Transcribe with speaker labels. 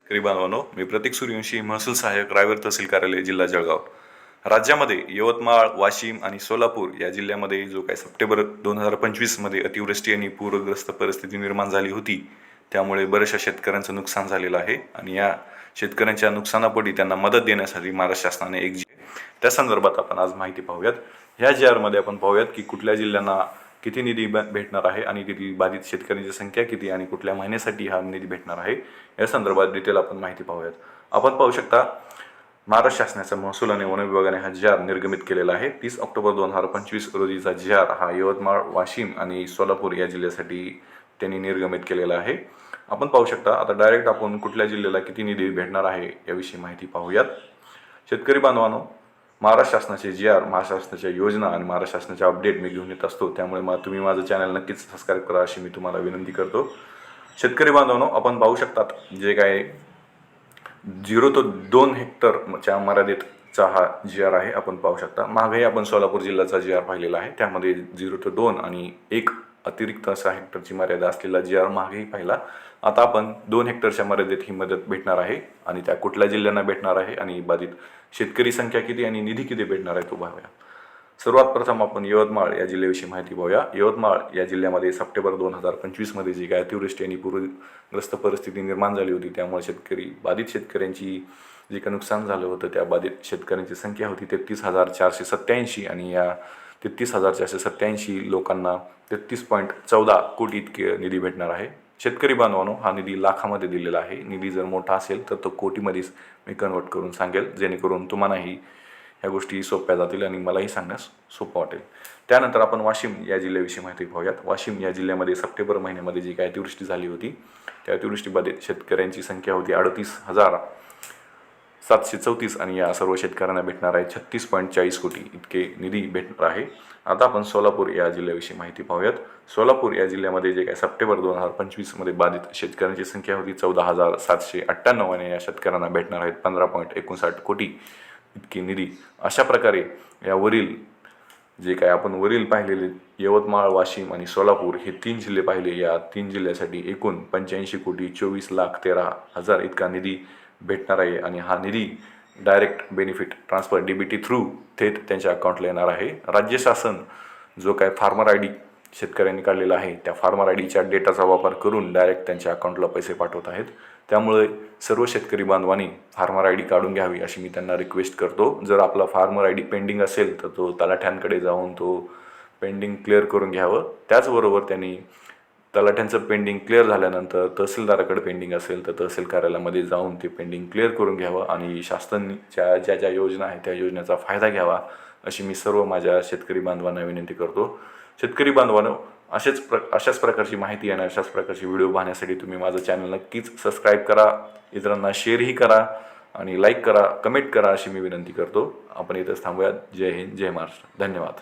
Speaker 1: शेतकरी बांधवांनो, मी प्रतीक सूर्यवंशी, महसूल सहाय्यक, रायगड तहसील कार्यालय, जिल्हा जळगाव. राज्यामध्ये यवतमाळ, वाशिम आणि सोलापूर या जिल्ह्यामध्ये जो काही सप्टेंबर 2025 मध्ये अतिवृष्टी आणि पूरग्रस्त परिस्थिती निर्माण झाली होती, त्यामुळे बऱ्याचशा शेतकऱ्यांचं नुकसान झालेलं आहे. आणि या शेतकऱ्यांच्या नुकसानापोटी त्यांना मदत देण्यासाठी महाराष्ट्र शासनाने एक त्या संदर्भात आपण आज माहिती पाहूयात. ह्या GR मध्ये आपण पाहूयात की कुठल्या जिल्ह्यांना किती निधी भेटणार आहे आणि किती बाधित शेतकऱ्यांची संख्या किती आणि कुठल्या महिन्यासाठी हा निधी भेटणार आहे या संदर्भात डिटेल आपण माहिती पाहूयात. आपण पाहू शकता, महाराष्ट्र शासनाच्या महसूल आणि वन विभागाने हा GR निर्गमित केलेला आहे. 30 ऑक्टोबर 2025 रोजीचा GR हा यवतमाळ, वाशिम आणि सोलापूर या जिल्ह्यासाठी त्यांनी निर्गमित केलेला आहे. आपण पाहू शकता. आता डायरेक्ट आपण कुठल्या जिल्ह्याला किती निधी भेटणार आहे याविषयी माहिती पाहूयात. शेतकरी बांधवांनो, महाराष्ट्र शासनाचे GR, महाराष्ट्र शासनाच्या योजना आणि महाराष्ट्र शासनाचे अपडेट मी घेऊन येत असतो, त्यामुळे तुम्ही माझं चॅनल नक्कीच सबस्क्राईब करा अशी मी तुम्हाला विनंती करतो. शेतकरी बांधवांनो, आपण पाहू शकतात जे काय 0 ते 2 हेक्टरच्या मर्यादेचा हा GR आहे. आपण पाहू शकता. मागे आपण सोलापूर जिल्ह्याचा GR पाहिलेला आहे, त्यामध्ये 0 ते 2 आणि 1 अतिरिक्त 6 हेक्टरची मर्यादा असलेला GR मागेही पाहिला. आता आपण 2 हेक्टरच्या मर्यादेत ही मदत भेटणार आहे आणि त्या कुठल्या जिल्ह्यांना भेटणार आहे आणि बाधित शेतकरी संख्या किती आणि निधी किती भेटणार आहे तो पाहूया. सर्वात प्रथम आपण यवतमाळ या जिल्ह्याविषयी माहिती पाहूया. यवतमाळ या जिल्ह्यामध्ये सप्टेंबर 2025 मध्ये जी काय अतिवृष्टी आणि पूरग्रस्त परिस्थिती निर्माण झाली होती, त्यामुळे बाधित शेतकऱ्यांची जे काही नुकसान झालं होतं त्या बाधित शेतकऱ्यांची संख्या होती 33,487 आणि या 33,487 लोकांना 33.14 कोटी इतके निधी भेटणार आहे. शेतकरी बांधवांनो, हा निधी लाखामध्ये दिलेला आहे. निधी जर मोठा असेल तर तो कोटीमध्येच मी कन्वर्ट करून सांगेल, जेणेकरून तुम्हालाही ह्या गोष्टी सोप्या जातील आणि मलाही सांगण्यास सोपं वाटेल. त्यानंतर आपण वाशिम या जिल्ह्याविषयी माहिती पाहूयात. वाशिम या जिल्ह्यामध्ये सप्टेंबर महिन्यामध्ये जी काही अतिवृष्टी झाली होती, त्या अतिवृष्टीबाधित शेतकऱ्यांची संख्या होती 38,734 आणि या सर्व शेतकऱ्यांना भेटणार आहे 36.40 कोटी इतके निधी भेटणार आहे. आता आपण सोलापूर या जिल्ह्याविषयी माहिती पाहूयात. सोलापूर या जिल्ह्यामध्ये जे काही सप्टेंबर 2025 मध्ये बाधित शेतकऱ्यांची संख्या होती 14,798 आणि या शेतकऱ्यांना भेटणार आहेत 15.59 कोटी इतकी निधी. अशा प्रकारे यावरील जे काय आपण वरील पाहिलेले यवतमाळ, वाशिम आणि सोलापूर हे 3 जिल्हे पाहिले, या 3 जिल्ह्यासाठी एकूण 85,24,13,000 इतका निधी भेटणार आहे. आणि हा निधी direct benefit transfer DBT through थेट त्यांच्या अकाउंटला येणार आहे. राज्य शासन जो काय फार्मर ID शेतकऱ्यांनी काढलेला आहे, त्या फार्मर IDच्या डेटाचा वापर करून डायरेक्ट त्यांच्या अकाउंटला पैसे पाठवत आहेत. त्यामुळे सर्व शेतकरी बांधवांनी फार्मर ID काढून घ्यावी अशी मी त्यांना रिक्वेस्ट करतो. जर आपला फार्मर ID पेंडिंग असेल तर तो तलाठ्यांकडे जाऊन तो पेंडिंग क्लिअर करून घ्यावं. त्याचबरोबर त्यांनी तलाठ्यांचं पेंडिंग क्लिअर झाल्यानंतर तहसीलदाराकडे पेंडिंग असेल तर तहसील कार्यालयामध्ये जाऊन ते पेंडिंग क्लिअर करून घ्यावं आणि शासनाच्या ज्या योजना आहेत त्या योजनेचा फायदा घ्यावा अशी मी सर्व माझ्या शेतकरी बांधवांना विनंती करतो. शेतकरी बांधवांनो, अशाच प्रकारची माहिती आणि अशाच प्रकारची व्हिडिओ पाहण्यासाठी तुम्ही माझं चॅनल नक्कीच सबस्क्राईब करा, इतरांना शेअरही करा आणि लाईक करा, कमेंट करा अशी मी विनंती करतो. आपण इथंच थांबूयात. जय हिंद, जय महाराष्ट्र. धन्यवाद.